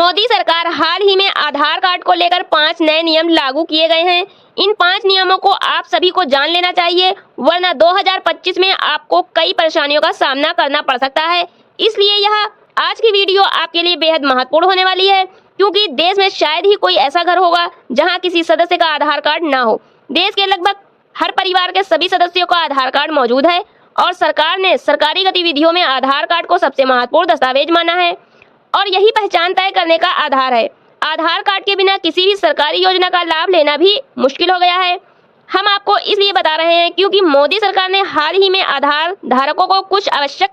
मोदी सरकार हाल ही में आधार कार्ड को लेकर 5 नए नियम लागू किए गए हैं। इन 5 नियमों को आप सभी को जान लेना चाहिए, वरना 2025 में आपको कई परेशानियों का सामना करना पड़ सकता है। इसलिए यह आज की वीडियो आपके लिए बेहद महत्वपूर्ण होने वाली है, क्योंकि देश में शायद ही कोई ऐसा घर होगा जहां किसी सदस्य का आधार कार्ड ना हो। देश के लगभग हर परिवार के सभी सदस्यों का आधार कार्ड मौजूद है और सरकार ने सरकारी गतिविधियों में आधार कार्ड को सबसे महत्वपूर्ण दस्तावेज माना है और यही पहचान तय करने का आधार है। आधार कार्ड के बिना किसी भी सरकारी योजना का लाभ लेना भी मुश्किल हो गया है। हम आपको इसलिए बता रहे हैं क्योंकि मोदी सरकार ने हाल ही में आधार धारकों को कुछ आवश्यक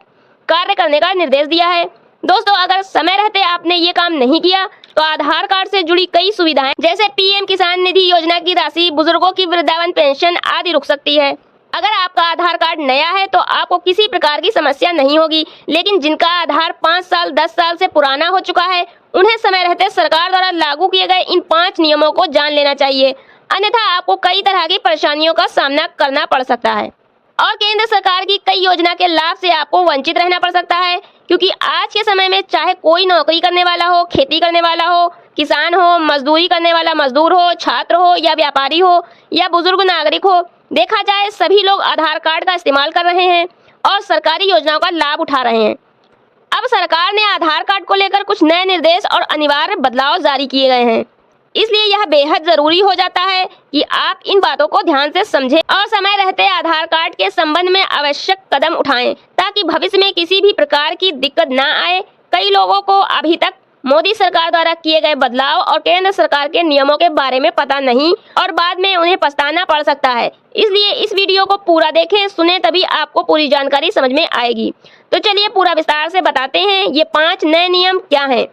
कार्य करने का निर्देश दिया है। दोस्तों, अगर समय रहते आपने ये काम नहीं किया तो आधार कार्ड से जुड़ी कई सुविधाएं जैसे पीएम किसान निधि योजना की राशि, बुजुर्गों की वृद्धावन पेंशन आदि रुक सकती है। अगर आपका आधार कार्ड नया है तो आपको किसी प्रकार की समस्या नहीं होगी, लेकिन जिनका आधार 5 साल 10 साल से पुराना हो चुका है उन्हें समय रहते सरकार द्वारा लागू किए गए इन 5 नियमों को जान लेना चाहिए, अन्यथा आपको कई तरह की परेशानियों का सामना करना पड़ सकता है और केंद्र सरकार की कई योजना के लाभ से आपको वंचित रहना पड़ सकता है। क्योंकि आज के समय में चाहे कोई नौकरी करने वाला हो, खेती करने वाला हो, किसान हो, मजदूरी करने वाला मजदूर हो, छात्र हो या व्यापारी हो या बुजुर्ग नागरिक हो, देखा जाए सभी लोग आधार कार्ड का इस्तेमाल कर रहे हैं और सरकारी योजनाओं का लाभ उठा रहे हैं। अब सरकार ने आधार कार्ड को लेकर कुछ नए निर्देश और अनिवार्य बदलाव जारी किए गए हैं, इसलिए यह बेहद जरूरी हो जाता है कि आप इन बातों को ध्यान से समझें और समय रहते आधार कार्ड के संबंध में आवश्यक कदम उठाएं, ताकि भविष्य में किसी भी प्रकार की दिक्कत ना आए। कई लोगों को अभी तक मोदी सरकार द्वारा किए गए बदलाव और केंद्र सरकार के नियमों के बारे में पता नहीं और बाद में उन्हें पछताना पड़ सकता है। इसलिए इस वीडियो को पूरा देखें, सुने, तभी आपको पूरी जानकारी समझ में आएगी। तो चलिए पूरा विस्तार से बताते हैं ये 5 नए नियम क्या हैं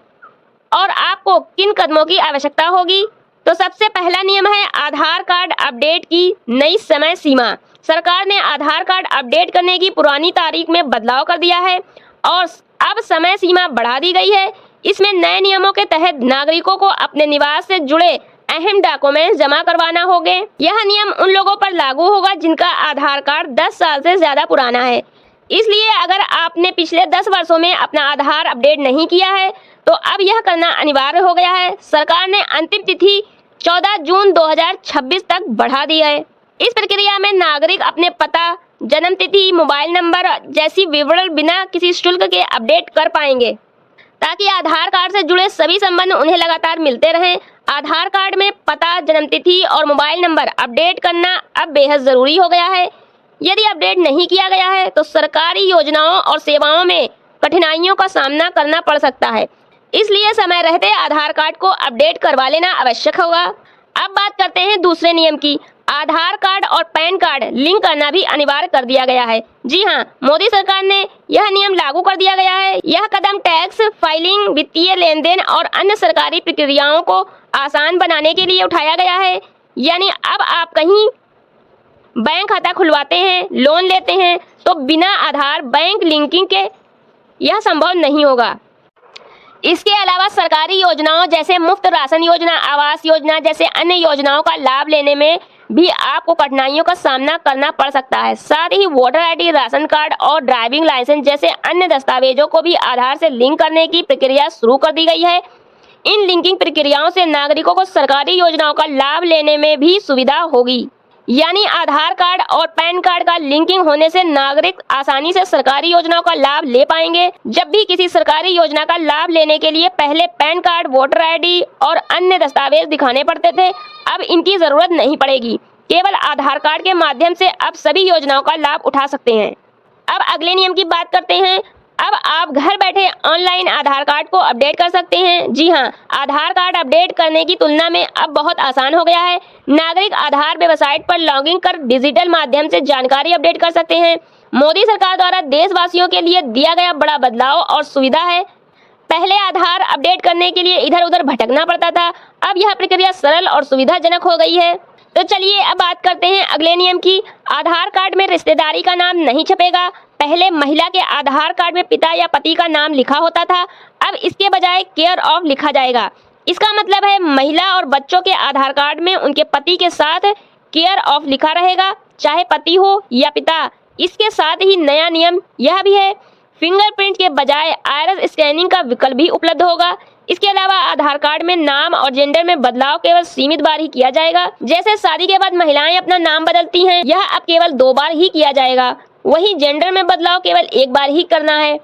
और आपको किन कदमों की आवश्यकता होगी। तो सबसे पहला नियम है आधार कार्ड अपडेट की नई समय सीमा। सरकार ने आधार कार्ड अपडेट करने की पुरानी तारीख में बदलाव कर दिया है और अब समय सीमा बढ़ा दी गई है। इसमें नए नियमों के तहत नागरिकों को अपने निवास से जुड़े अहम डॉक्यूमेंट्स जमा करवाना होंगे। यह नियम उन लोगों पर लागू होगा जिनका आधार कार्ड 10 साल से ज्यादा पुराना है। इसलिए अगर आपने पिछले 10 वर्षों में अपना आधार अपडेट नहीं किया है तो अब यह करना अनिवार्य हो गया है। सरकार ने अंतिम तिथि 14 जून 2026 तक बढ़ा दी है। इस प्रक्रिया में नागरिक अपने पता, जन्म तिथि, मोबाइल नंबर जैसी विवरण बिना किसी शुल्क के अपडेट कर पाएंगे, ताकि आधार कार्ड से जुड़े सभी संबंध उन्हें लगातार मिलते रहें। आधार कार्ड में पता, जन्म तिथि और मोबाइल नंबर अपडेट करना अब बेहद जरूरी हो गया है। यदि अपडेट नहीं किया गया है तो सरकारी योजनाओं और सेवाओं में कठिनाइयों का सामना करना पड़ सकता है। इसलिए समय रहते आधार कार्ड को अपडेट करवा लेना आवश्यक होगा। अब बात करते हैं दूसरे नियम की। आधार कार्ड और पैन कार्ड लिंक करना भी अनिवार्य कर दिया गया है। जी हाँ, मोदी सरकार ने यह नियम लागू कर दिया गया है। यह कदम टैक्स फाइलिंग, वित्तीय लेन देन और अन्य सरकारी प्रक्रियाओं को आसान बनाने के लिए उठाया गया है। यानी अब आप कहीं बैंक खाता खुलवाते हैं, लोन लेते हैं तो बिना आधार बैंक लिंकिंग के यह संभव नहीं होगा। इसके अलावा सरकारी योजनाओं जैसे मुफ्त राशन योजना, आवास योजना जैसे अन्य योजनाओं का लाभ लेने में भी आपको कठिनाइयों का सामना करना पड़ सकता है। साथ ही वोटर आईडी, राशन कार्ड और ड्राइविंग लाइसेंस जैसे अन्य दस्तावेजों को भी आधार से लिंक करने की प्रक्रिया शुरू कर दी गई है। इन लिंकिंग प्रक्रियाओं से नागरिकों को सरकारी योजनाओं का लाभ लेने में भी सुविधा होगी। यानी आधार कार्ड और पैन कार्ड का लिंकिंग होने से नागरिक आसानी से सरकारी योजनाओं का लाभ ले पाएंगे। जब भी किसी सरकारी योजना का लाभ लेने के लिए पहले पैन कार्ड, वोटर आईडी और अन्य दस्तावेज दिखाने पड़ते थे, अब इनकी जरूरत नहीं पड़ेगी। केवल आधार कार्ड के माध्यम से अब सभी योजनाओं का लाभ उठा सकते हैं। अब अगले नियम की बात करते हैं। अब आप घर बैठे ऑनलाइन आधार कार्ड को अपडेट कर सकते हैं। जी हाँ, आधार कार्ड अपडेट करने की तुलना में अब बहुत आसान हो गया है। नागरिक आधार वेबसाइट पर लॉगिन कर डिजिटल माध्यम से जानकारी अपडेट कर सकते हैं। मोदी सरकार द्वारा देशवासियों के लिए दिया गया बड़ा बदलाव और सुविधा है। पहले आधार अपडेट करने के लिए इधर उधर भटकना पड़ता था, अब यह प्रक्रिया सरल और सुविधाजनक हो गई है। तो चलिए अब बात करते हैं अगले नियम की। आधार कार्ड में रिश्तेदारी का नाम नहीं छपेगा। पहले महिला के आधार कार्ड में पिता या पति का नाम लिखा होता था, अब इसके बजाय केयर ऑफ लिखा जाएगा। इसका मतलब है महिला और बच्चों के आधार कार्ड में उनके पति के साथ केयर ऑफ लिखा रहेगा, चाहे पति हो या पिता। इसके साथ ही नया नियम यह भी है, फिंगरप्रिंट के बजाय आइरिस स्कैनिंग का विकल्प भी उपलब्ध होगा। इसके अलावा आधार कार्ड में नाम और जेंडर में बदलाव केवल सीमित बार ही किया जाएगा। जैसे शादी के बाद महिलाएं अपना नाम बदलती हैं, यह अब केवल 2 बार ही किया जाएगा। वहीं जेंडर में बदलाव केवल 1 बार ही करना है।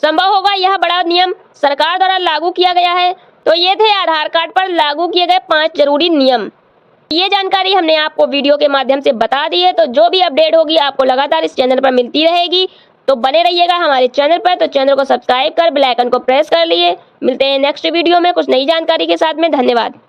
संभव होगा यह बड़ा नियम सरकार द्वारा लागू किया गया है। तो ये थे आधार कार्ड पर लागू किए गए 5 जरूरी नियम। ये जानकारी हमने आपको वीडियो के माध्यम से बता दी है। तो जो भी अपडेट होगी आपको लगातार इस चैनल पर मिलती रहेगी। तो बने रहिएगा हमारे चैनल पर। तो चैनल को सब्सक्राइब कर बेल आइकन को प्रेस कर लिए। मिलते हैं नेक्स्ट वीडियो में कुछ नई जानकारी के साथ में। धन्यवाद।